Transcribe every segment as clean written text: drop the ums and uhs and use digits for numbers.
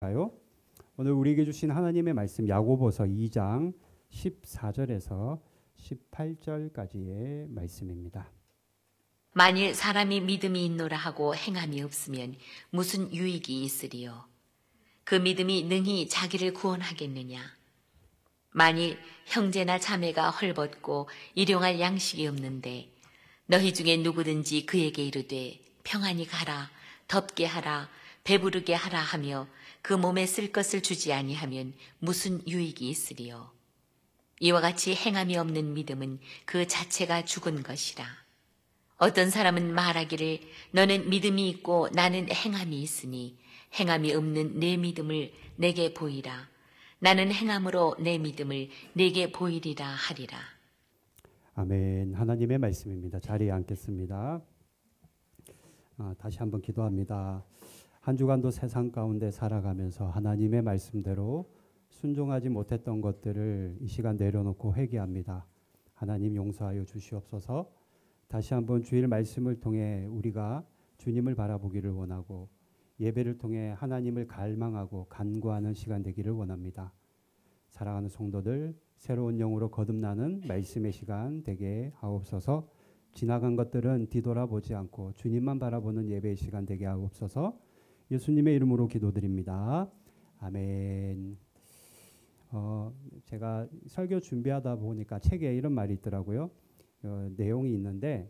오늘 우리에게 주신 하나님의 말씀 야고보서 2장 14절에서 18절까지의 말씀입니다. 만일 사람이 믿음이 있노라 하고 행함이 없으면 무슨 유익이 있으리요? 그 믿음이 능히 자기를 구원하겠느냐? 만일 형제나 자매가 헐벗고 일용할 양식이 없는데 너희 중에 누구든지 그에게 이르되 평안히 가라, 덥게 하라, 배부르게 하라 하며 그 몸에 쓸 것을 주지 아니하면 무슨 유익이 있으리요? 이와 같이 행함이 없는 믿음은 그 자체가 죽은 것이라. 어떤 사람은 말하기를 너는 믿음이 있고 나는 행함이 있으니 행함이 없는 내 믿음을 내게 보이라. 나는 행함으로 내 믿음을 내게 보이리라 하리라. 아멘. 하나님의 말씀입니다. 자리에 앉겠습니다. 다시 한번 기도합니다. 한 주간도 세상 가운데 살아가면서 하나님의 말씀대로 순종하지 못했던 것들을 이 시간 내려놓고 회개합니다. 하나님 용서하여 주시옵소서. 다시 한번 주일 말씀을 통해 우리가 주님을 바라보기를 원하고 예배를 통해 하나님을 갈망하고 간구하는 시간 되기를 원합니다. 사랑하는 성도들, 새로운 영으로 거듭나는 말씀의 시간 되게 하옵소서. 지나간 것들은 뒤돌아보지 않고 주님만 바라보는 예배의 시간 되게 하옵소서. 예수님의 이름으로 기도드립니다. 아멘. 제가 설교 준비하다 보니까 책에 이런 말이 있더라고요. 내용이 있는데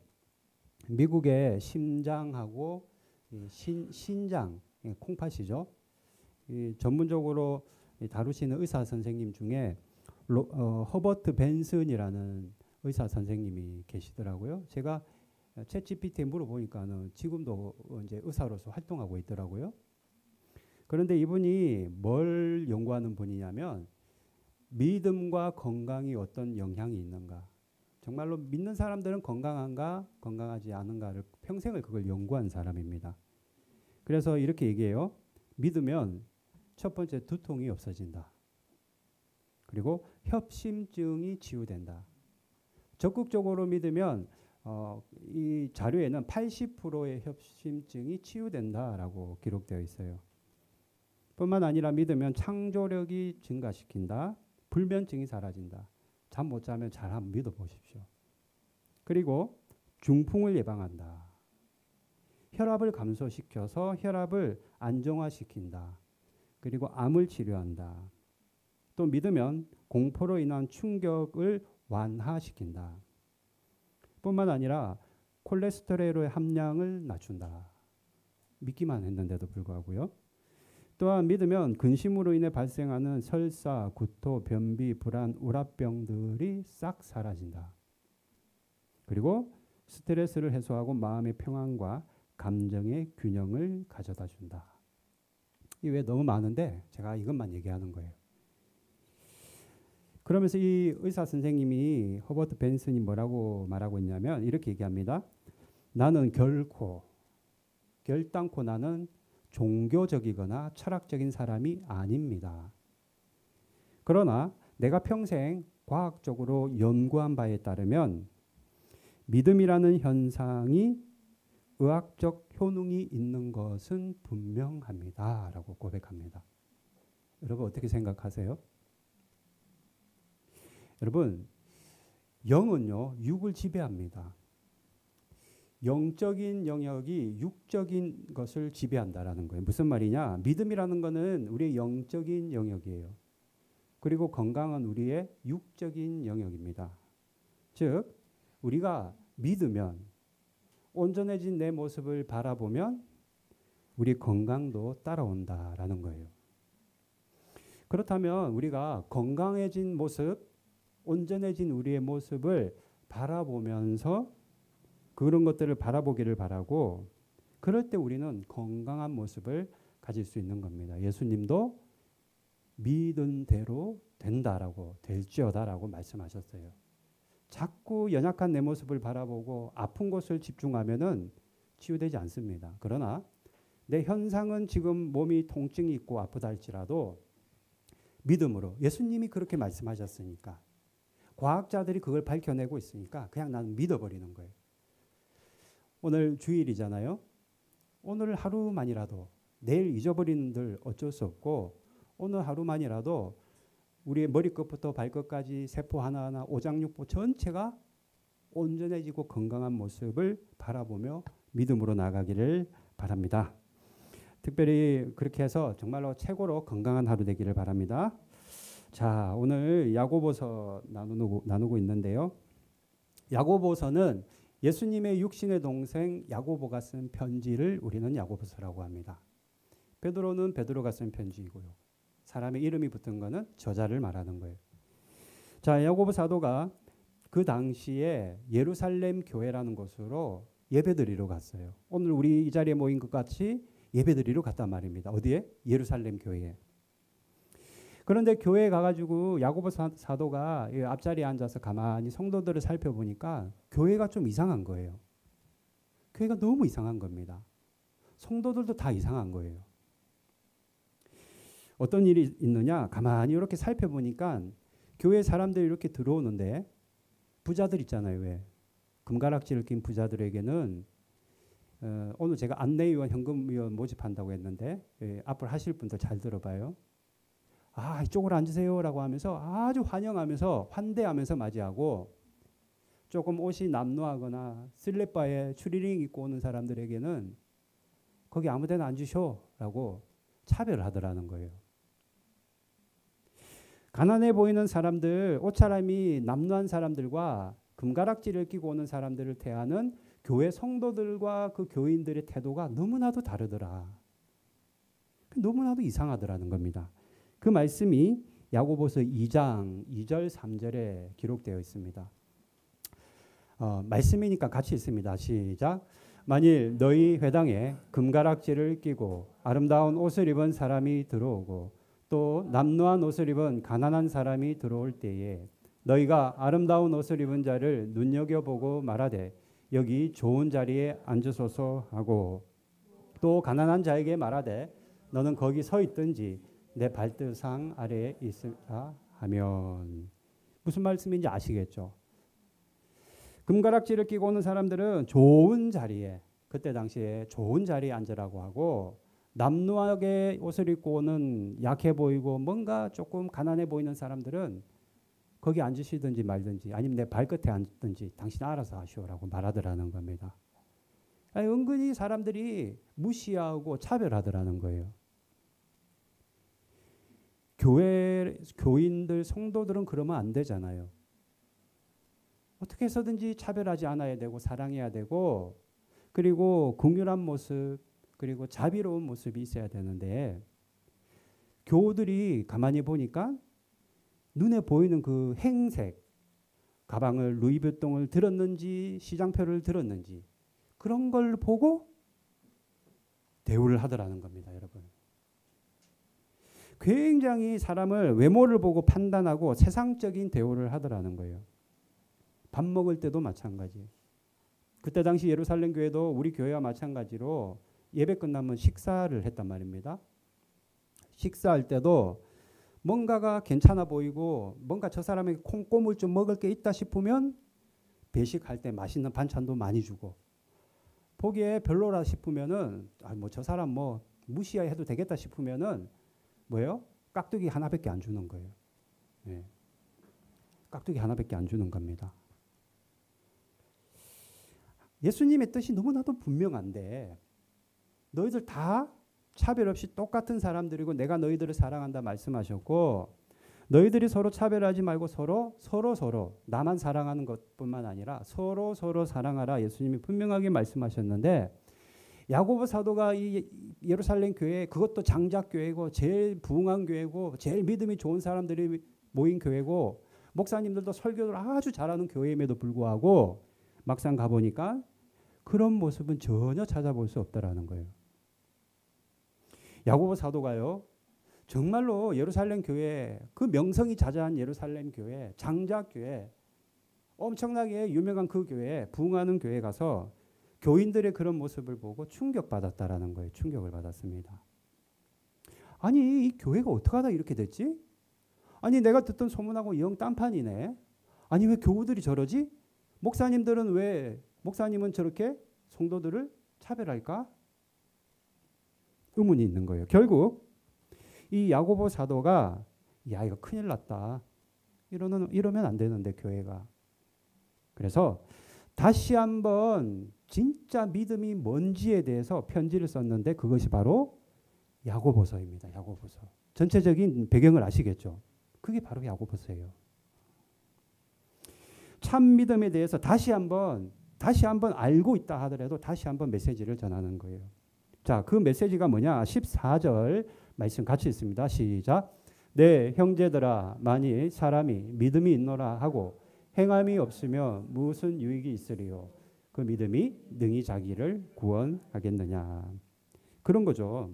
미국의 심장하고 신장, 콩팥이죠. 전문적으로 다루시는 의사 선생님 중에 허버트 벤슨이라는 의사 선생님이 계시더라고요. 제가 챗GPT에 물어보니까는 지금도 이제 의사로서 활동하고 있더라고요. 그런데 이분이 뭘 연구하는 분이냐면 믿음과 건강이 어떤 영향이 있는가. 정말로 믿는 사람들은 건강한가, 건강하지 않은가를 평생을 그걸 연구한 사람입니다. 그래서 이렇게 얘기해요. 믿으면 첫 번째 두통이 없어진다. 그리고 협심증이 치유된다. 적극적으로 믿으면 이 자료에는 80%의 협심증이 치유된다라고 기록되어 있어요. 뿐만 아니라 믿으면 창조력이 증가시킨다. 불면증이 사라진다. 잠 못 자면 잘 한번 믿어보십시오. 그리고 중풍을 예방한다. 혈압을 감소시켜서 혈압을 안정화시킨다. 그리고 암을 치료한다. 또 믿으면 공포로 인한 충격을 완화시킨다. 뿐만 아니라 콜레스테롤의 함량을 낮춘다. 믿기만 했는데도 불구하고요. 또한 믿으면 근심으로 인해 발생하는 설사, 구토, 변비, 불안, 우라병들이 싹 사라진다. 그리고 스트레스를 해소하고 마음의 평안과 감정의 균형을 가져다 준다. 이 외에 너무 많은데 제가 이것만 얘기하는 거예요. 그러면서 이 의사 선생님이 허버트 벤슨이 뭐라고 말하고 있냐면 이렇게 얘기합니다. 나는 결단코 나는 종교적이거나 철학적인 사람이 아닙니다. 그러나 내가 평생 과학적으로 연구한 바에 따르면 믿음이라는 현상이 의학적 효능이 있는 것은 분명합니다. 라고 고백합니다. 여러분 어떻게 생각하세요? 여러분 영은요 육을 지배합니다. 영적인 영역이 육적인 것을 지배한다라는 거예요. 무슨 말이냐? 믿음이라는 것은 우리의 영적인 영역이에요. 그리고 건강은 우리의 육적인 영역입니다. 즉 우리가 믿으면 온전해진 내 모습을 바라보면 우리 건강도 따라온다라는 거예요. 그렇다면 우리가 건강해진 모습, 온전해진 우리의 모습을 바라보면서 그런 것들을 바라보기를 바라고 그럴 때 우리는 건강한 모습을 가질 수 있는 겁니다. 예수님도 믿은 대로 된다라고 될지어다라고 말씀하셨어요. 자꾸 연약한 내 모습을 바라보고 아픈 곳을 집중하면은 치유되지 않습니다. 그러나 내 현상은 지금 몸이 통증이 있고 아프다 할지라도 믿음으로 예수님이 그렇게 말씀하셨으니까 과학자들이 그걸 밝혀내고 있으니까 그냥 나는 믿어버리는 거예요. 오늘 주일이잖아요. 오늘 하루만이라도 내일 잊어버리는들 어쩔 수 없고 오늘 하루만이라도 우리의 머리끝부터 발끝까지 세포 하나하나 오장육부 전체가 온전해지고 건강한 모습을 바라보며 믿음으로 나가기를 바랍니다. 특별히 그렇게 해서 정말로 최고로 건강한 하루 되기를 바랍니다. 자, 오늘 야고보서 나누고 있는데요. 야고보서는 예수님의 육신의 동생 야고보가 쓴 편지를 우리는 야고보서라고 합니다. 베드로는 베드로가 쓴 편지이고요. 사람의 이름이 붙은 거는 저자를 말하는 거예요. 자, 야고보 사도가 그 당시에 예루살렘 교회라는 곳으로 예배드리러 갔어요. 오늘 우리 이 자리에 모인 것 같이 예배드리러 갔단 말입니다. 어디에? 예루살렘 교회에. 그런데 교회에 가가지고 야고보 사도가 앞자리에 앉아서 가만히 성도들을 살펴보니까 교회가 좀 이상한 거예요. 교회가 너무 이상한 겁니다. 성도들도 다 이상한 거예요. 어떤 일이 있느냐? 가만히 이렇게 살펴보니까 교회 사람들이 이렇게 들어오는데 부자들 있잖아요. 왜? 금가락지를 낀 부자들에게는 오늘 제가 안내위원, 현금위원 모집한다고 했는데 앞으로 하실 분들 잘 들어봐요. 아, 이쪽으로 앉으세요라고 하면서 아주 환영하면서 환대하면서 맞이하고 조금 옷이 남루하거나 슬립바에 추리닝 입고 오는 사람들에게는 거기 아무데나 앉으셔라고 차별을 하더라는 거예요. 가난해 보이는 사람들, 옷차림이 남루한 사람들과 금가락지를 끼고 오는 사람들을 대하는 교회 성도들과 그 교인들의 태도가 너무나도 다르더라. 너무나도 이상하더라는 겁니다. 그 말씀이 야고보서 2장 2절 3절에 기록되어 있습니다. 말씀이니까 같이 있습니다. 시작. 만일 너희 회당에 금가락지를 끼고 아름다운 옷을 입은 사람이 들어오고 또 남루한 옷을 입은 가난한 사람이 들어올 때에 너희가 아름다운 옷을 입은 자를 눈여겨보고 말하되 여기 좋은 자리에 앉으소서 하고 또 가난한 자에게 말하되 너는 거기 서 있든지 내 발등상 아래에 있으라 하면 무슨 말씀인지 아시겠죠? 금가락지를 끼고 오는 사람들은 좋은 자리에 그때 당시에 좋은 자리에 앉으라고 하고 남루하게 옷을 입고 오는 약해 보이고 뭔가 조금 가난해 보이는 사람들은 거기 앉으시든지 말든지 아니면 내 발끝에 앉든지 당신 알아서 하시오라고 말하더라는 겁니다. 아니, 은근히 사람들이 무시하고 차별하더라는 거예요. 교인들, 성도들은 그러면 안 되잖아요. 어떻게 해서든지 차별하지 않아야 되고 사랑해야 되고 그리고 긍휼한 모습 그리고 자비로운 모습이 있어야 되는데 교우들이 가만히 보니까 눈에 보이는 그 행색, 가방을 루이비통을 들었는지 시장표를 들었는지 그런 걸 보고 대우를 하더라는 겁니다, 여러분. 굉장히 사람을 외모를 보고 판단하고 세상적인 대우를 하더라는 거예요. 밥 먹을 때도 마찬가지. 그때 당시 예루살렘 교회도 우리 교회와 마찬가지로 예배 끝나면 식사를 했단 말입니다. 식사할 때도 뭔가가 괜찮아 보이고 뭔가 저 사람에게 콩고물 좀 먹을 게 있다 싶으면 배식할 때 맛있는 반찬도 많이 주고 보기에 별로라 싶으면은 뭐 저 사람 뭐 무시해도 되겠다 싶으면은 뭐예요? 깍두기 하나밖에 안 주는 거예요. 네. 깍두기 하나밖에 안 주는 겁니다. 예수님의 뜻이 너무나도 분명한데 너희들 다 차별 없이 똑같은 사람들이고 내가 너희들을 사랑한다 말씀하셨고 너희들이 서로 차별하지 말고 서로 나만 사랑하는 것뿐만 아니라 서로 사랑하라 예수님이 분명하게 말씀하셨는데 야고보 사도가 이 예루살렘 교회 그것도 장작 교회고 제일 부흥한 교회고 제일 믿음이 좋은 사람들이 모인 교회고 목사님들도 설교를 아주 잘하는 교회임에도 불구하고 막상 가보니까 그런 모습은 전혀 찾아볼 수 없다라는 거예요. 야고보 사도가요. 정말로 예루살렘 교회 그 명성이 자자한 예루살렘 교회 장작 교회 엄청나게 유명한 그 교회 부흥하는 교회 가서 교인들의 그런 모습을 보고 충격받았다라는 거예요. 충격을 받았습니다. 아니 이 교회가 어떻게 하다 이렇게 됐지? 아니 내가 듣던 소문하고 영 딴판이네. 아니 왜 교우들이 저러지? 목사님은 저렇게 성도들을 차별할까? 의문이 있는 거예요. 결국 이 야고보 사도가 야 이거 큰일 났다. 이러면 안 되는데 교회가. 그래서 다시 한번 진짜 믿음이 뭔지에 대해서 편지를 썼는데 그것이 바로 야고보서입니다. 야고보서. 전체적인 배경을 아시겠죠? 그게 바로 야고보서예요. 참 믿음에 대해서 다시 한번 알고 있다 하더라도 다시 한번 메시지를 전하는 거예요. 자, 그 메시지가 뭐냐? 14절 말씀 같이 있습니다. 시작. 네, 형제들아, 만일 사람이 믿음이 있노라 하고 행함이 없으면 무슨 유익이 있으리요? 그 믿음이 능히 자기를 구원하겠느냐? 그런 거죠.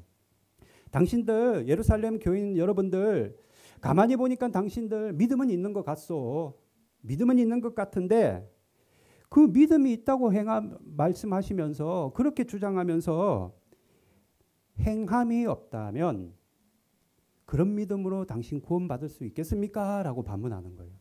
당신들 예루살렘 교인 여러분들 가만히 보니까 당신들 믿음은 있는 것 같소. 믿음은 있는 것 같은데 그 믿음이 있다고 말씀하시면서 그렇게 주장하면서 행함이 없다면 그런 믿음으로 당신 구원받을 수 있겠습니까? 라고 반문하는 거예요.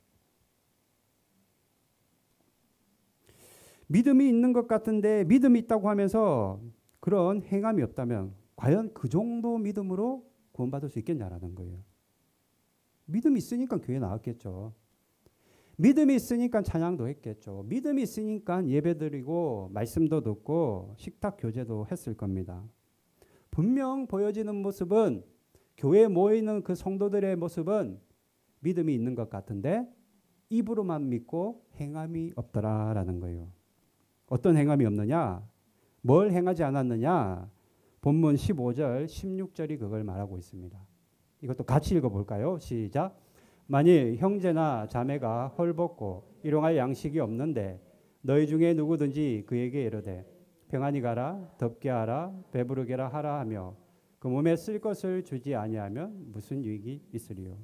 믿음이 있는 것 같은데 믿음이 있다고 하면서 그런 행함이 없다면 과연 그 정도 믿음으로 구원받을 수 있겠냐라는 거예요. 믿음이 있으니까 교회 나왔겠죠. 믿음이 있으니까 찬양도 했겠죠. 믿음이 있으니까 예배드리고 말씀도 듣고 식탁 교제도 했을 겁니다. 분명 보여지는 모습은 교회에 모이는 그 성도들의 모습은 믿음이 있는 것 같은데 입으로만 믿고 행함이 없더라라는 거예요. 어떤 행함이 없느냐? 뭘 행하지 않았느냐? 본문 15절, 16절이 그걸 말하고 있습니다. 이것도 같이 읽어볼까요? 시작. 만일 형제나 자매가 헐벗고 일용할 양식이 없는데 너희 중에 누구든지 그에게 이르되 평안히 가라, 덥게 하라, 배부르게라 하라 하며 그 몸에 쓸 것을 주지 아니하면 무슨 유익이 있으리요?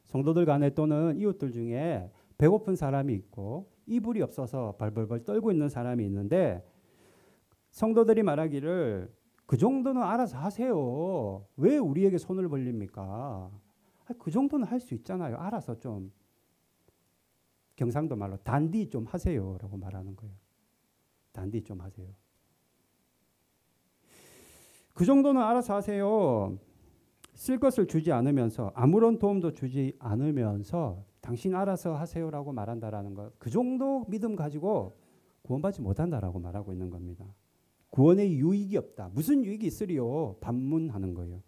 성도들 간에 또는 이웃들 중에 배고픈 사람이 있고 이불이 없어서 벌벌벌 떨고 있는 사람이 있는데 성도들이 말하기를 그 정도는 알아서 하세요. 왜 우리에게 손을 벌립니까? 그 정도는 할 수 있잖아요. 알아서 좀 경상도 말로 단디 좀 하세요라고 말하는 거예요. 단디 좀 하세요. 그 정도는 알아서 하세요. 쓸 것을 주지 않으면서 아무런 도움도 주지 않으면서 당신 알아서 하세요라고 말한다라는 것. 그 정도 믿음 가지고 구원받지 못한다라고 말하고 있는 겁니다. 구원의 유익이 없다. 무슨 유익이 있으리요? 반문하는 거예요.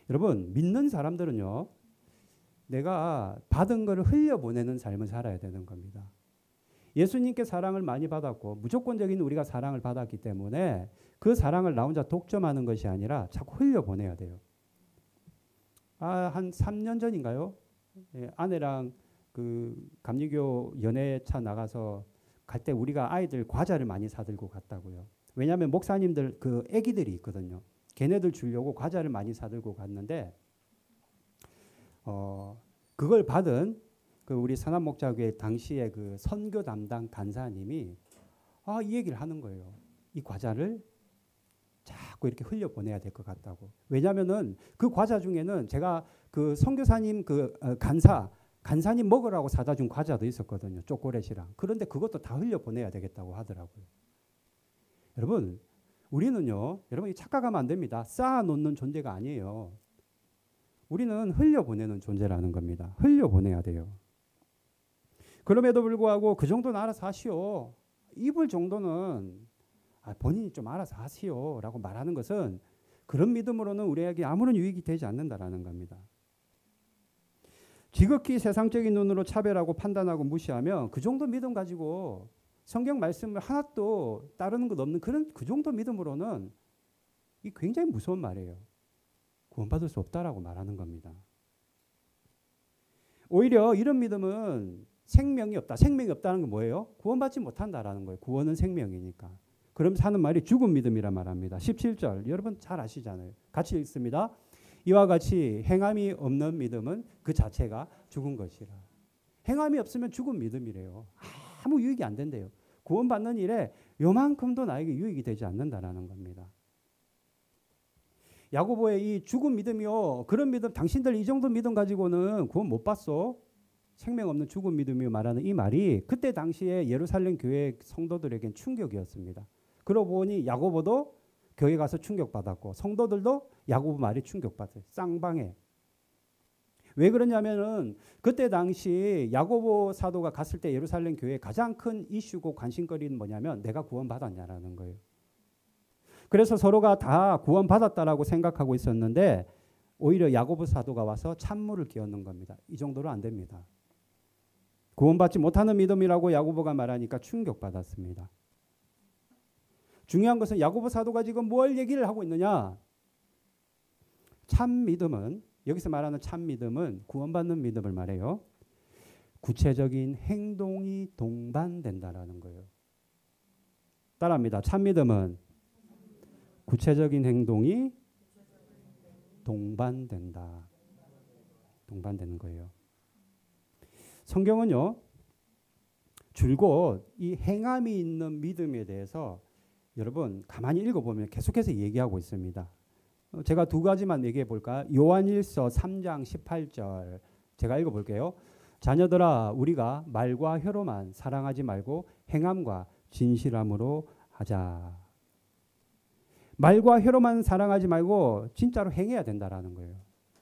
여러분 믿는 사람들은요. 내가 받은 것을 흘려보내는 삶을 살아야 되는 겁니다. 예수님께 사랑을 많이 받았고 무조건적인 우리가 사랑을 받았기 때문에 그 사랑을 나 혼자 독점하는 것이 아니라 자꾸 흘려보내야 돼요. 한 3년 전인가요? 아내랑 그 감리교 연애차 나가서 갈 때 우리가 아이들 과자를 많이 사들고 갔다고요. 왜냐하면 목사님들 그 애기들이 있거든요. 걔네들 주려고 과자를 많이 사들고 갔는데 그걸 받은 그 우리 산암목자교회 당시에 그 선교 담당 간사님이 이 얘기를 하는 거예요. 이 과자를 자꾸 이렇게 흘려 보내야 될 것 같다고. 왜냐하면은 그 과자 중에는 제가 그 선교사님 그 간사님 먹으라고 사다 준 과자도 있었거든요. 초콜릿이랑. 그런데 그것도 다 흘려 보내야 되겠다고 하더라고요. 여러분, 우리는요, 여러분 착각하면 안 됩니다. 쌓아 놓는 존재가 아니에요. 우리는 흘려 보내는 존재라는 겁니다. 흘려 보내야 돼요. 그럼에도 불구하고 그 정도는 알아서 하시오. 입을 정도는 본인이 좀 알아서 하시오라고 말하는 것은 그런 믿음으로는 우리에게 아무런 유익이 되지 않는다라는 겁니다. 지극히 세상적인 눈으로 차별하고 판단하고 무시하면 그 정도 믿음 가지고 성경 말씀을 하나도 따르는 것 없는 그 정도 믿음으로는 이 굉장히 무서운 말이에요. 구원받을 수 없다라고 말하는 겁니다. 오히려 이런 믿음은 생명이 없다. 생명이 없다는 건 뭐예요? 구원받지 못한다라는 거예요. 구원은 생명이니까. 그럼 하는 말이 죽은 믿음이라 말합니다. 17절 여러분 잘 아시잖아요. 같이 읽습니다. 이와 같이 행함이 없는 믿음은 그 자체가 죽은 것이라. 행함이 없으면 죽은 믿음이래요. 아무 유익이 안 된대요. 구원받는 일에 요만큼도 나에게 유익이 되지 않는다라는 겁니다. 야고보의 이 죽은 믿음이요. 그런 믿음 당신들 이 정도 믿음 가지고는 구원 못 받소. 생명 없는 죽은 믿음이요 말하는 이 말이 그때 당시에 예루살렘 교회 성도들에겐 충격이었습니다. 그러고 보니 야고보도 교회 가서 충격받았고 성도들도 야고보 말에 충격받아요. 쌍방에. 왜 그러냐면은 그때 당시 야고보 사도가 갔을 때 예루살렘 교회의 가장 큰 이슈고 관심거리는 뭐냐면 내가 구원받았냐라는 거예요. 그래서 서로가 다 구원받았다라고 생각하고 있었는데 오히려 야고보 사도가 와서 찬물을 끼얹는 겁니다. 이 정도로 안 됩니다. 구원받지 못하는 믿음이라고 야고보가 말하니까 충격받았습니다. 중요한 것은 야고보 사도가 지금 뭘 얘기를 하고 있느냐? 참 믿음은, 여기서 말하는 참 믿음은 구원받는 믿음을 말해요. 구체적인 행동이 동반된다라는 거예요. 따라합니다. 참 믿음은 구체적인 행동이 동반된다. 동반되는 거예요. 성경은요, 줄곧 이 행함이 있는 믿음에 대해서 여러분 가만히 읽어보면 계속해서 얘기하고 있습니다. 제가 두 가지만 얘기해 볼까? 요한일서 3장 18절 제가 읽어볼게요. 자녀들아 우리가 말과 혀로만 사랑하지 말고 행함과 진실함으로 하자. 말과 혀로만 사랑하지 말고 진짜로 행해야 된다라는 거예요.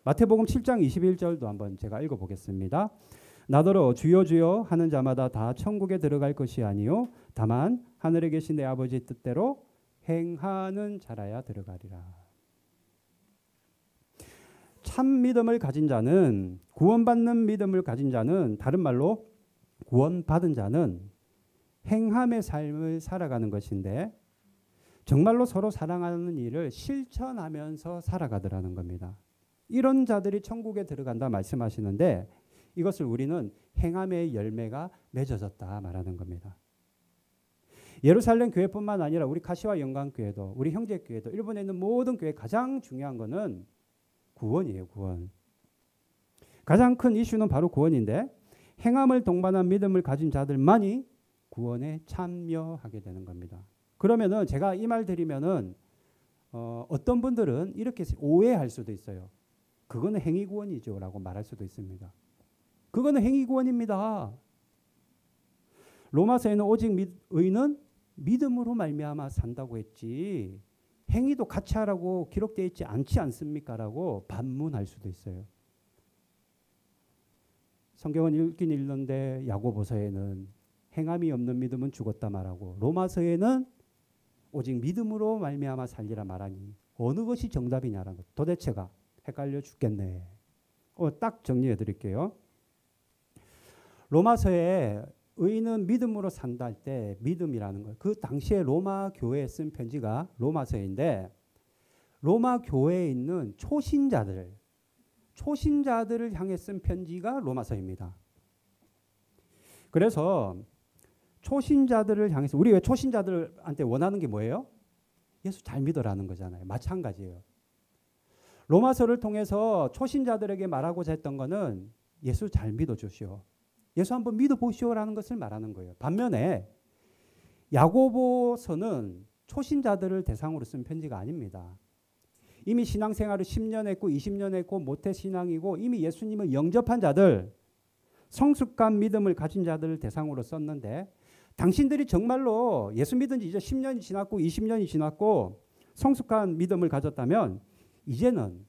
마태복음 7장 21절도 한번 제가 읽어보겠습니다. 나더러 주여 주여 하는 자마다 다 천국에 들어갈 것이 아니요 다만 하늘에 계신 내 아버지 뜻대로 행하는 자라야 들어가리라. 참 믿음을 가진 자는, 구원받는 믿음을 가진 자는, 다른 말로 구원받은 자는 행함의 삶을 살아가는 것인데 정말로 서로 사랑하는 일을 실천하면서 살아가더라는 겁니다. 이런 자들이 천국에 들어간다 말씀하시는데 이것을 우리는 행함의 열매가 맺어졌다 말하는 겁니다. 예루살렘 교회뿐만 아니라 우리 카시와 영광교회도, 우리 형제교회도, 일본에 있는 모든 교회 가장 중요한 것은 구원이에요. 구원. 가장 큰 이슈는 바로 구원인데 행함을 동반한 믿음을 가진 자들만이 구원에 참여하게 되는 겁니다. 그러면은 제가 이 말 드리면은 어떤 분들은 이렇게 오해할 수도 있어요. 그거는 행위구원이죠 라고 말할 수도 있습니다. 그거는 행위구원입니다. 로마서에는 오직 의는 믿음으로 말미암아 산다고 했지 행위도 같이 하라고 기록되어 있지 않지 않습니까? 라고 반문할 수도 있어요. 성경은 읽긴 읽는데 야고보서에는 행함이 없는 믿음은 죽었다 말하고 로마서에는 오직 믿음으로 말미암아 살리라 말하니 어느 것이 정답이냐라는 것. 도대체가 헷갈려 죽겠네. 딱 정리해 드릴게요. 로마서에 의인은 믿음으로 산다 할 때 믿음이라는 것. 그 당시에 로마 교회에 쓴 편지가 로마서인데 로마 교회에 있는 초신자들을 향해 쓴 편지가 로마서입니다. 그래서 초신자들을 향해서 우리 왜 초신자들한테 원하는 게 뭐예요? 예수 잘 믿어라는 거잖아요. 마찬가지예요. 로마서를 통해서 초신자들에게 말하고자 했던 거는 예수 잘 믿어주시오. 예수 한번 믿어보시오라는 것을 말하는 거예요. 반면에 야고보서는 초신자들을 대상으로 쓴 편지가 아닙니다. 이미 신앙생활을 10년 했고 20년 했고 모태신앙이고 이미 예수님을 영접한 자들, 성숙한 믿음을 가진 자들을 대상으로 썼는데 당신들이 정말로 예수 믿은 지 이제 10년이 지났고 20년이 지났고 성숙한 믿음을 가졌다면 이제는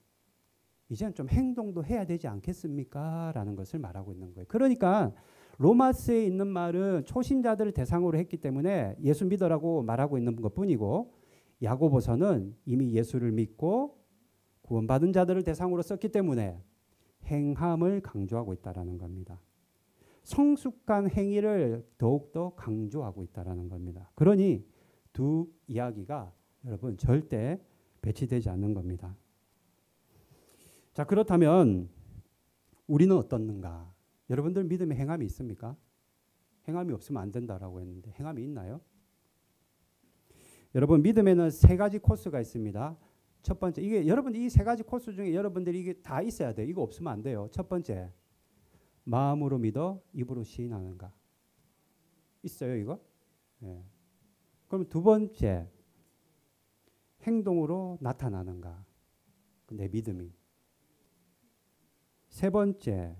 좀 행동도 해야 되지 않겠습니까? 라는 것을 말하고 있는 거예요. 그러니까 로마서에 있는 말은 초신자들을 대상으로 했기 때문에 예수 믿으라고 말하고 있는 것뿐이고 야고보서는 이미 예수를 믿고 구원받은 자들을 대상으로 썼기 때문에 행함을 강조하고 있다는 겁니다. 성숙한 행위를 더욱더 강조하고 있다는 겁니다. 그러니 두 이야기가 여러분 절대 배치되지 않는 겁니다. 자, 그렇다면 우리는 어떻는가? 여러분들 믿음에 행함이 있습니까? 행함이 없으면 안 된다라고 했는데 행함이 있나요? 여러분 믿음에는 세 가지 코스가 있습니다. 첫 번째, 이게 여러분 이 세 가지 코스 중에 여러분들이 이게 다 있어야 돼요. 이거 없으면 안 돼요. 첫 번째, 마음으로 믿어 입으로 시인하는가? 있어요 이거? 네. 그럼 두 번째, 행동으로 나타나는가? 내 믿음이. 세 번째,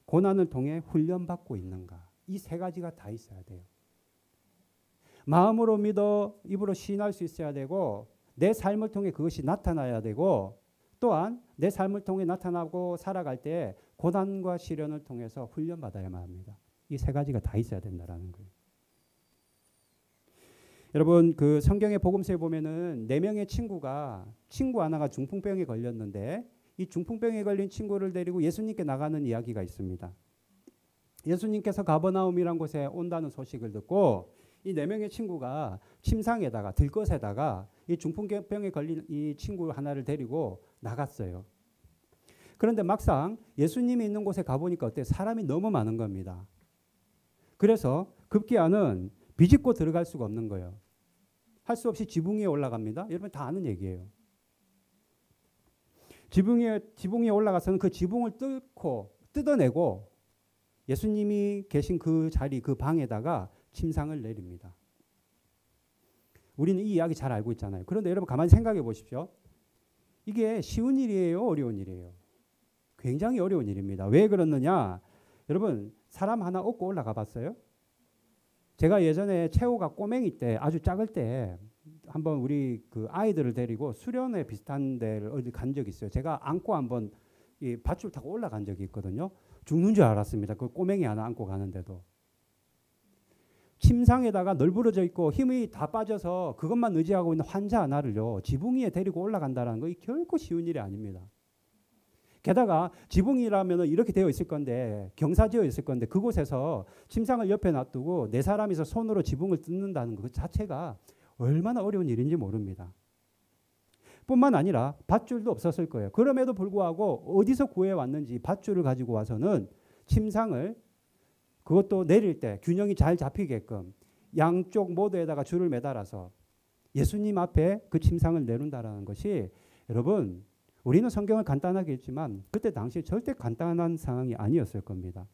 고난을 통해 훈련받고 있는가? 이 세 가지가 다 있어야 돼요. 마음으로 믿어 입으로 시인할 수 있어야 되고 내 삶을 통해 그것이 나타나야 되고 또한 내 삶을 통해 나타나고 살아갈 때 고난과 시련을 통해서 훈련받아야만 합니다. 이 세 가지가 다 있어야 된다라는 거예요. 여러분 그 성경의 복음서에 보면은 4명의 친구 하나가 중풍병에 걸렸는데 이 중풍병에 걸린 친구를 데리고 예수님께 나가는 이야기가 있습니다. 예수님께서 가버나움이란 곳에 온다는 소식을 듣고 이 4명의 친구가 침상에다가 들것에다가 이 중풍병에 걸린 이 친구 하나를 데리고 나갔어요. 그런데 막상 예수님이 있는 곳에 가보니까 어때요? 사람이 너무 많은 겁니다. 그래서 급기야는 비집고 들어갈 수가 없는 거예요. 할 수 없이 지붕 위에 올라갑니다. 여러분 다 아는 얘기예요. 지붕 위에 올라가서는 그 지붕을 뜯어내고 예수님이 계신 그 자리, 그 방에다가 침상을 내립니다. 우리는 이 이야기 잘 알고 있잖아요. 그런데 여러분 가만히 생각해 보십시오. 이게 쉬운 일이에요? 어려운 일이에요? 굉장히 어려운 일입니다. 왜 그러느냐? 여러분 사람 하나 업고 올라가 봤어요? 제가 예전에 채호가 꼬맹이 때 아주 작을 때 한번 우리 그 아이들을 데리고 수련회 비슷한 데를 어디 간 적이 있어요. 제가 안고 한번 이 밧줄 타고 올라간 적이 있거든요. 죽는 줄 알았습니다. 그 꼬맹이 하나 안고 가는데도. 침상에다가 널브러져 있고 힘이 다 빠져서 그것만 의지하고 있는 환자 하나를요. 지붕 위에 데리고 올라간다는 거 결코 쉬운 일이 아닙니다. 게다가 지붕이라면 이렇게 되어 있을 건데 경사지어 있을 건데 그곳에서 침상을 옆에 놔두고 4사람이서 손으로 지붕을 뜯는다는 것 자체가 얼마나 어려운 일인지 모릅니다. 뿐만 아니라 밧줄도 없었을 거예요. 그럼에도 불구하고 어디서 구해왔는지 밧줄을 가지고 와서는 침상을 그것도 내릴 때 균형이 잘 잡히게끔 양쪽 모두에다가 줄을 매달아서 예수님 앞에 그 침상을 내놓는다는 것이 여러분 우리는 성경을 간단하게 읽지만 그때 당시 절대 간단한 상황이 아니었을 겁니다.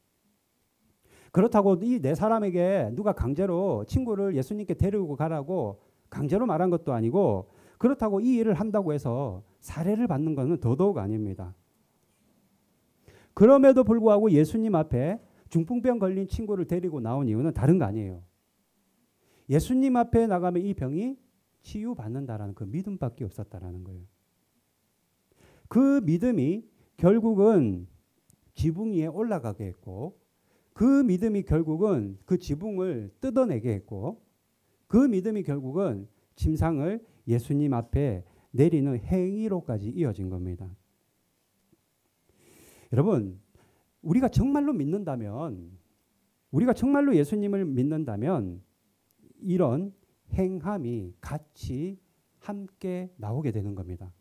그렇다고 이 4사람에게 누가 강제로 친구를 예수님께 데리고 가라고 강제로 말한 것도 아니고 그렇다고 이 일을 한다고 해서 살해를 받는 것은 더더욱 아닙니다. 그럼에도 불구하고 예수님 앞에 중풍병 걸린 친구를 데리고 나온 이유는 다른 거 아니에요. 예수님 앞에 나가면 이 병이 치유받는다라는 그 믿음밖에 없었다라는 거예요. 그 믿음이 결국은 지붕 위에 올라가게 했고 그 믿음이 결국은 그 지붕을 뜯어내게 했고 그 믿음이 결국은 침상을 예수님 앞에 내리는 행위로까지 이어진 겁니다. 여러분 우리가 정말로 믿는다면 우리가 정말로 예수님을 믿는다면 이런 행함이 같이 함께 나오게 되는 겁니다.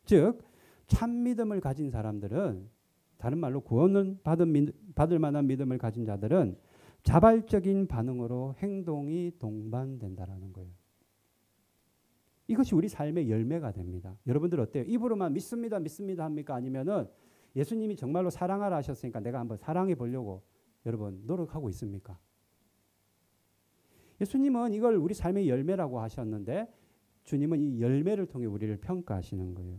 즉 참 믿음을 가진 사람들은 다른 말로 구원을 받을 만한 믿음을 가진 자들은 자발적인 반응으로 행동이 동반된다라는 거예요. 이것이 우리 삶의 열매가 됩니다. 여러분들 어때요? 입으로만 믿습니다, 믿습니다 합니까? 아니면은 예수님이 정말로 사랑하라 하셨으니까 내가 한번 사랑해 보려고 여러분 노력하고 있습니까? 예수님은 이걸 우리 삶의 열매라고 하셨는데 주님은 이 열매를 통해 우리를 평가하시는 거예요.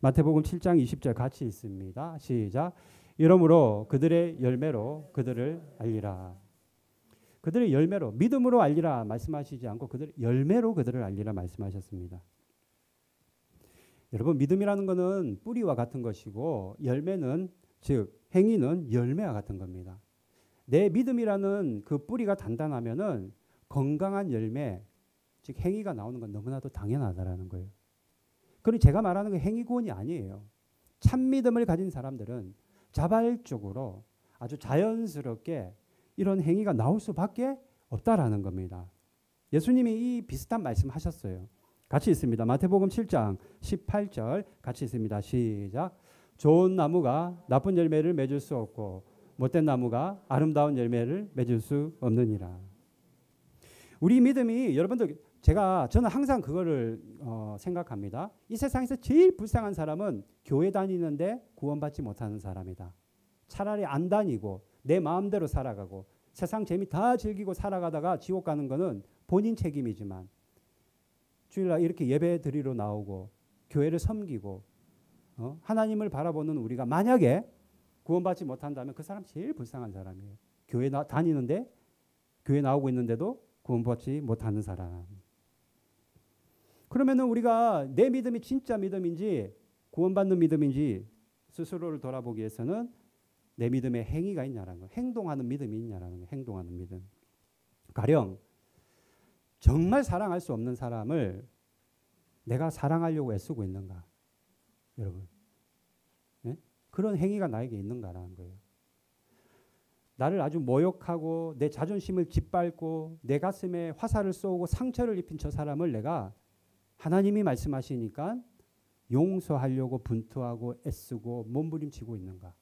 마태복음 7장 20절 같이 있습니다. 시작. 이러므로 그들의 열매로 그들을 알리라. 그들의 열매로 믿음으로 알리라 말씀하시지 않고 그들의 열매로 그들을 알리라 말씀하셨습니다. 여러분 믿음이라는 것은 뿌리와 같은 것이고 열매는 즉 행위는 열매와 같은 겁니다. 내 믿음이라는 그 뿌리가 단단하면은 건강한 열매 즉 행위가 나오는 건 너무나도 당연하다라는 거예요. 그러니 제가 말하는 건 행위 구원이 아니에요. 참 믿음을 가진 사람들은 자발적으로 아주 자연스럽게 이런 행위가 나올 수밖에 없다라는 겁니다. 예수님이 이 비슷한 말씀하셨어요. 같이 있습니다. 마태복음 7장 18절 같이 있습니다. 시작. 좋은 나무가 나쁜 열매를 맺을 수 없고 못된 나무가 아름다운 열매를 맺을 수 없느니라. 우리 믿음이 여러분들 저는 항상 그거를 생각합니다. 이 세상에서 제일 불쌍한 사람은 교회 다니는데 구원받지 못하는 사람이다. 차라리 안 다니고 내 마음대로 살아가고 세상 재미 다 즐기고 살아가다가 지옥 가는 거는 본인 책임이지만 주일날 이렇게 예배 드리러 나오고 교회를 섬기고 하나님을 바라보는 우리가 만약에 구원받지 못한다면 그 사람 제일 불쌍한 사람이에요. 교회 다니는데 교회 나오고 있는데도 구원받지 못하는 사람. 그러면은 우리가 내 믿음이 진짜 믿음인지 구원받는 믿음인지 스스로를 돌아보기 위해서는 내 믿음에 행위가 있냐라는 거, 행동하는 믿음이 있냐라는 거, 행동하는 믿음. 가령 정말 사랑할 수 없는 사람을 내가 사랑하려고 애쓰고 있는가, 여러분? 네? 그런 행위가 나에게 있는가라는 거예요. 나를 아주 모욕하고 내 자존심을 짓밟고 내 가슴에 화살을 쏘고 상처를 입힌 저 사람을 내가 하나님이 말씀하시니까 용서하려고 분투하고 애쓰고 몸부림치고 있는가?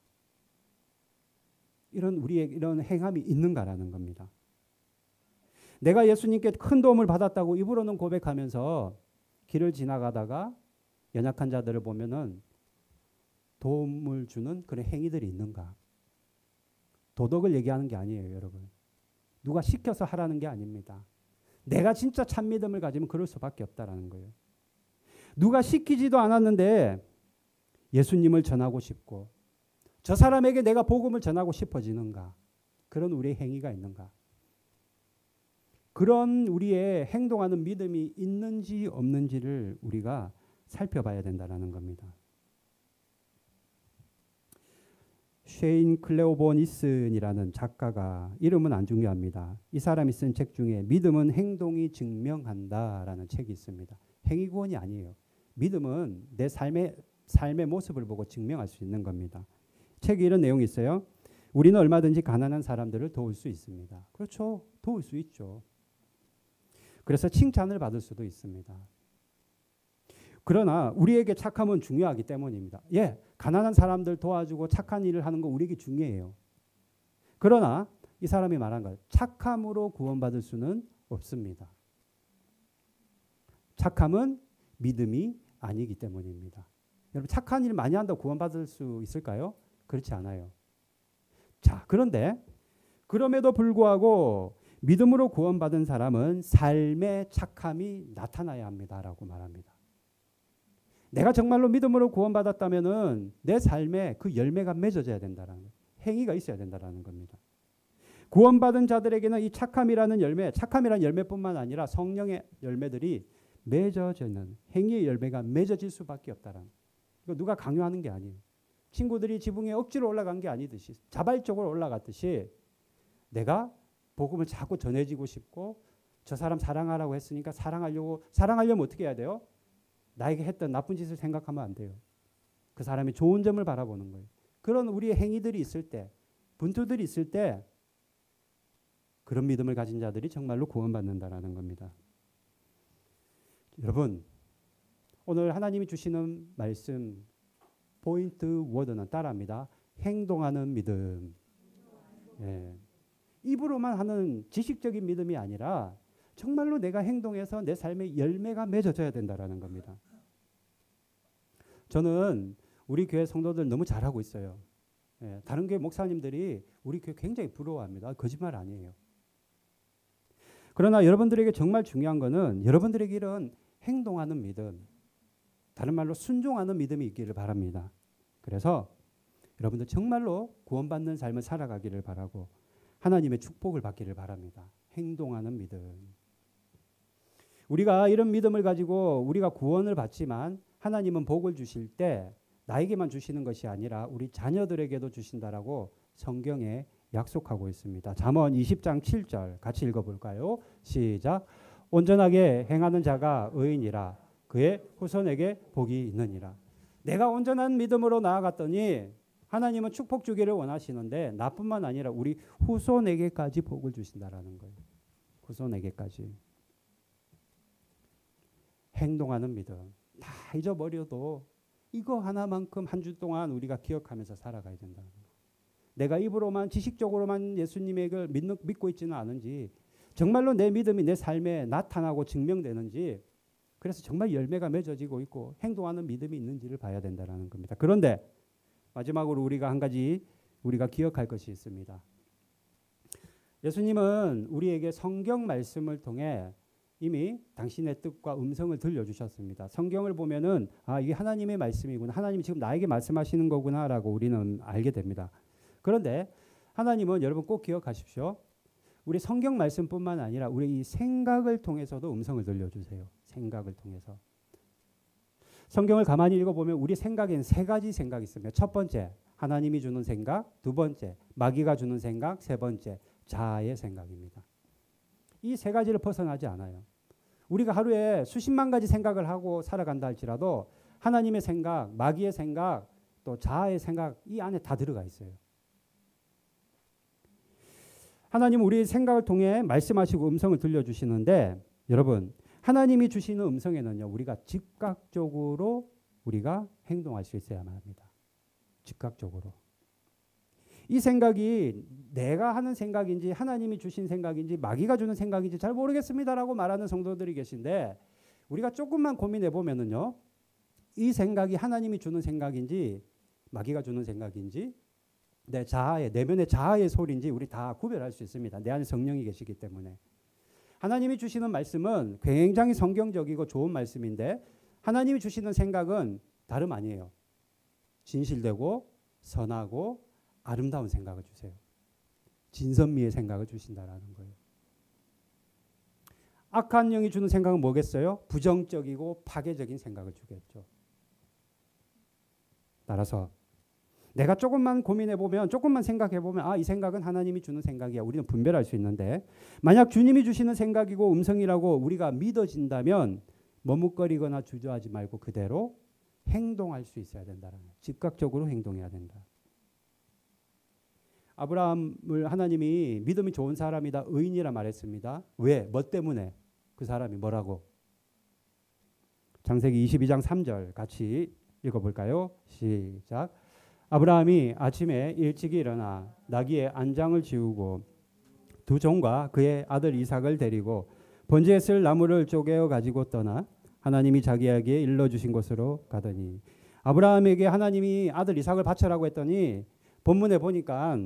이런 우리의 이런 행함이 있는가라는 겁니다. 내가 예수님께 큰 도움을 받았다고 입으로는 고백하면서 길을 지나가다가 연약한 자들을 보면은 도움을 주는 그런 행위들이 있는가? 도덕을 얘기하는 게 아니에요, 여러분. 누가 시켜서 하라는 게 아닙니다. 내가 진짜 참 믿음을 가지면 그럴 수밖에 없다라는 거예요. 누가 시키지도 않았는데 예수님을 전하고 싶고 저 사람에게 내가 복음을 전하고 싶어지는가? 그런 우리의 행위가 있는가? 그런 우리의 행동하는 믿음이 있는지 없는지를 우리가 살펴봐야 된다는 겁니다. 쉐인 클레오보니슨이라는 작가가, 이름은 안 중요합니다. 이 사람이 쓴 책 중에 믿음은 행동이 증명한다라는 책이 있습니다. 행위구원이 아니에요. 믿음은 내 삶의 모습을 보고 증명할 수 있는 겁니다. 책에 이런 내용이 있어요. 우리는 얼마든지 가난한 사람들을 도울 수 있습니다. 그렇죠. 도울 수 있죠. 그래서 칭찬을 받을 수도 있습니다. 그러나 우리에게 착함은 중요하기 때문입니다. 예, 가난한 사람들 도와주고 착한 일을 하는 거 우리에게 중요해요. 그러나 이 사람이 말한 것, 착함으로 구원받을 수는 없습니다. 착함은 믿음이 아니기 때문입니다. 여러분, 착한 일 많이 한다고 구원받을 수 있을까요? 그렇지 않아요. 자, 그런데 그럼에도 불구하고 믿음으로 구원받은 사람은 삶의 착함이 나타나야 합니다라고 말합니다. 내가 정말로 믿음으로 구원받았다면은 내 삶에 그 열매가 맺어져야 된다라는 거예요. 행위가 있어야 된다라는 겁니다. 구원받은 자들에게는 이 착함이라는 열매뿐만 아니라 성령의 열매들이 맺어지는, 행위의 열매가 맺어질 수밖에 없다라는 거예요. 이거 누가 강요하는 게 아니에요. 친구들이 지붕에 억지로 올라간 게 아니듯이, 자발적으로 올라갔듯이 내가 복음을 자꾸 전해지고 싶고 저 사람 사랑하라고 했으니까 사랑하려면 어떻게 해야 돼요? 나에게 했던 나쁜 짓을 생각하면 안 돼요. 그 사람의 좋은 점을 바라보는 거예요. 그런 우리의 행위들이 있을 때, 분투들이 있을 때 그런 믿음을 가진 자들이 정말로 구원받는다라는 겁니다. 여러분, 오늘 하나님이 주시는 말씀 포인트 워드는 따라합니다. 행동하는 믿음. 예. 입으로만 하는 지식적인 믿음이 아니라 정말로 내가 행동해서 내 삶의 열매가 맺어져야 된다라는 겁니다. 저는 우리 교회 성도들 너무 잘하고 있어요. 예, 다른 교회 목사님들이 우리 교회 굉장히 부러워합니다. 거짓말 아니에요. 그러나 여러분들에게 정말 중요한 거는 여러분들에게 이런 행동하는 믿음, 다른 말로 순종하는 믿음이 있기를 바랍니다. 그래서 여러분들 정말로 구원받는 삶을 살아가기를 바라고 하나님의 축복을 받기를 바랍니다. 행동하는 믿음. 우리가 이런 믿음을 가지고 우리가 구원을 받지만 하나님은 복을 주실 때 나에게만 주시는 것이 아니라 우리 자녀들에게도 주신다라고 성경에 약속하고 있습니다. 잠언 20장 7절 같이 읽어볼까요? 시작. 온전하게 행하는 자가 의인이라 그의 후손에게 복이 있느니라. 내가 온전한 믿음으로 나아갔더니 하나님은 축복 주기를 원하시는데 나뿐만 아니라 우리 후손에게까지 복을 주신다라는 거예요. 후손에게까지. 행동하는 믿음. 다 잊어버려도 이거 하나만큼 한 주 동안 우리가 기억하면서 살아가야 된다는 거예요. 내가 입으로만 지식적으로만 예수님을 믿고 있지는 않은지 정말로 내 믿음이 내 삶에 나타나고 증명되는지 그래서 정말 열매가 맺어지고 있고 행동하는 믿음이 있는지를 봐야 된다는 겁니다. 그런데 마지막으로 우리가 한 가지 우리가 기억할 것이 있습니다. 예수님은 우리에게 성경 말씀을 통해 이미 당신의 뜻과 음성을 들려주셨습니다. 성경을 보면은 이게 하나님의 말씀이구나. 하나님이 지금 나에게 말씀하시는 거구나라고 우리는 알게 됩니다. 그런데 하나님은 여러분 꼭 기억하십시오. 우리 성경 말씀뿐만 아니라 우리 이 생각을 통해서도 음성을 들려주세요. 생각을 통해서. 성경을 가만히 읽어보면 우리 생각에는 세 가지 생각이 있습니다. 첫 번째, 하나님이 주는 생각. 두 번째, 마귀가 주는 생각. 세 번째, 자아의 생각입니다. 이 세 가지를 벗어나지 않아요. 우리가 하루에 수십만 가지 생각을 하고 살아간다 할지라도 하나님의 생각, 마귀의 생각, 또 자아의 생각 이 안에 다 들어가 있어요. 하나님은 우리 생각을 통해 말씀하시고 음성을 들려주시는데 여러분 하나님이 주시는 음성에는요 우리가 즉각적으로 우리가 행동할 수 있어야만 합니다. 즉각적으로. 이 생각이 내가 하는 생각인지 하나님이 주신 생각인지 마귀가 주는 생각인지 잘 모르겠습니다라고 말하는 성도들이 계신데 우리가 조금만 고민해 보면은요 이 생각이 하나님이 주는 생각인지 마귀가 주는 생각인지 내 자아의 내면의 자아의 소리인지 우리 다 구별할 수 있습니다. 내 안에 성령이 계시기 때문에. 하나님이 주시는 말씀은 굉장히 성경적이고 좋은 말씀인데 하나님이 주시는 생각은 다름 아니에요. 진실되고 선하고 아름다운 생각을 주세요. 진선미의 생각을 주신다라는 거예요. 악한 영이 주는 생각은 뭐겠어요? 부정적이고 파괴적인 생각을 주겠죠. 따라서 내가 조금만 고민해보면 조금만 생각해보면 아, 이 생각은 하나님이 주는 생각이야. 우리는 분별할 수 있는데 만약 주님이 주시는 생각이고 음성이라고 우리가 믿어진다면 머뭇거리거나 주저하지 말고 그대로 행동할 수 있어야 된다는 거예요. 즉각적으로 행동해야 된다. 아브라함을 하나님이 믿음이 좋은 사람이다. 의인이라 말했습니다. 왜? 뭐 때문에? 그 사람이 뭐라고? 창세기 22장 3절 같이 읽어볼까요? 시작. 아브라함이 아침에 일찍 일어나 나귀의 안장을 지우고 두 종과 그의 아들 이삭을 데리고 번제에 쓸 나무를 쪼개어 가지고 떠나 하나님이 자기에게 일러주신 곳으로 가더니 아브라함에게 하나님이 아들 이삭을 바쳐라고 했더니 본문에 보니까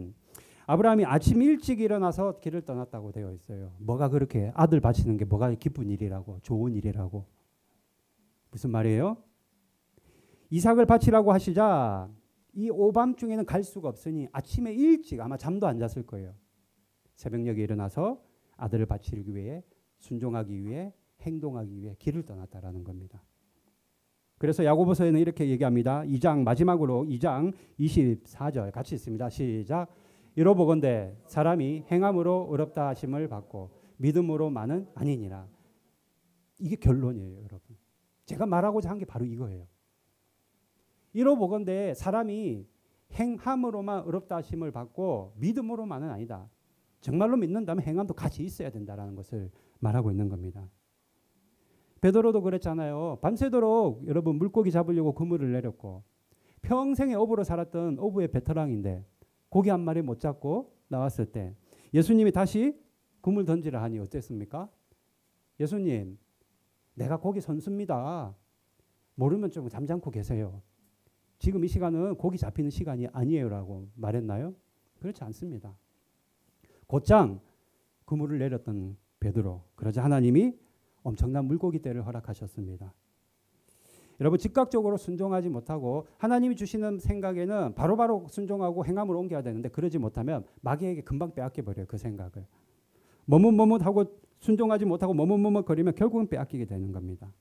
아브라함이 아침 일찍 일어나서 길을 떠났다고 되어 있어요. 뭐가 그렇게 아들 바치는 게 뭐가 기쁜 일이라고 좋은 일이라고 무슨 말이에요? 이삭을 바치라고 하시자 이 오밤중에는 갈 수가 없으니 아침에 일찍 아마 잠도 안 잤을 거예요. 새벽녘에 일어나서 아들을 바치기 위해 순종하기 위해 행동하기 위해 길을 떠났다라는 겁니다. 그래서 야고보서에는 이렇게 얘기합니다. 2장 마지막으로 2장 24절 같이 있습니다. 시작. 이로보건대 사람이 행함으로 의롭다 하심을 받고 믿음으로만은 아니니라. 이게 결론이에요, 여러분. 제가 말하고자 한 게 바로 이거예요. 이로보건대 사람이 행함으로만 의롭다 하심을 받고 믿음으로만은 아니다. 정말로 믿는다면 행함도 같이 있어야 된다라는 것을 말하고 있는 겁니다. 베드로도 그랬잖아요. 밤새도록 여러분 물고기 잡으려고 그물을 내렸고 평생에 어부로 살았던 어부의 베테랑인데 고기 한 마리 못 잡고 나왔을 때 예수님이 다시 그물 던지라 하니 어땠습니까? 예수님, 내가 고기 선수입니다. 모르면 좀 잠잠고 계세요. 지금 이 시간은 고기 잡히는 시간이 아니에요라고 말했나요? 그렇지 않습니다. 곧장 그물을 내렸던 베드로. 그러자 하나님이 엄청난 물고기 떼를 허락하셨습니다. 여러분 즉각적으로 순종하지 못하고 하나님이 주시는 생각에는 바로바로 순종하고 행함으로 옮겨야 되는데 그러지 못하면 마귀에게 금방 빼앗겨 버려요. 그 생각을. 머뭇머뭇하고 순종하지 못하고 머뭇머뭇거리면 결국은 빼앗기게 되는 겁니다.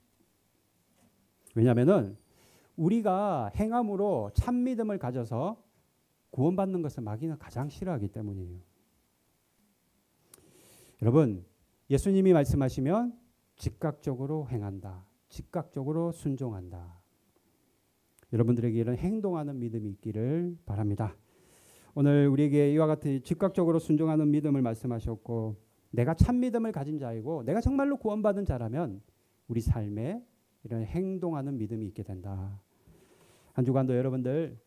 왜냐하면은 우리가 행함으로 참 믿음을 가져서 구원받는 것을 마귀는 가장 싫어하기 때문이에요. 여러분 예수님이 말씀하시면 즉각적으로 행한다. 즉각적으로 순종한다. 여러분들에게 이런 행동하는 믿음이 있기를 바랍니다. 오늘 우리에게 이와 같은 즉각적으로 순종하는 믿음을 말씀하셨고 내가 참 믿음을 가진 자이고 내가 정말로 구원받은 자라면 우리 삶에 이런 행동하는 믿음이 있게 된다. 한 주간도 여러분들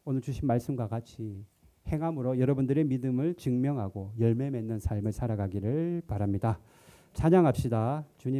오늘 주신 말씀과 같이 행함으로 여러분들의 믿음을 증명하고 열매 맺는 삶을 살아가기를 바랍니다. 찬양합시다. 주님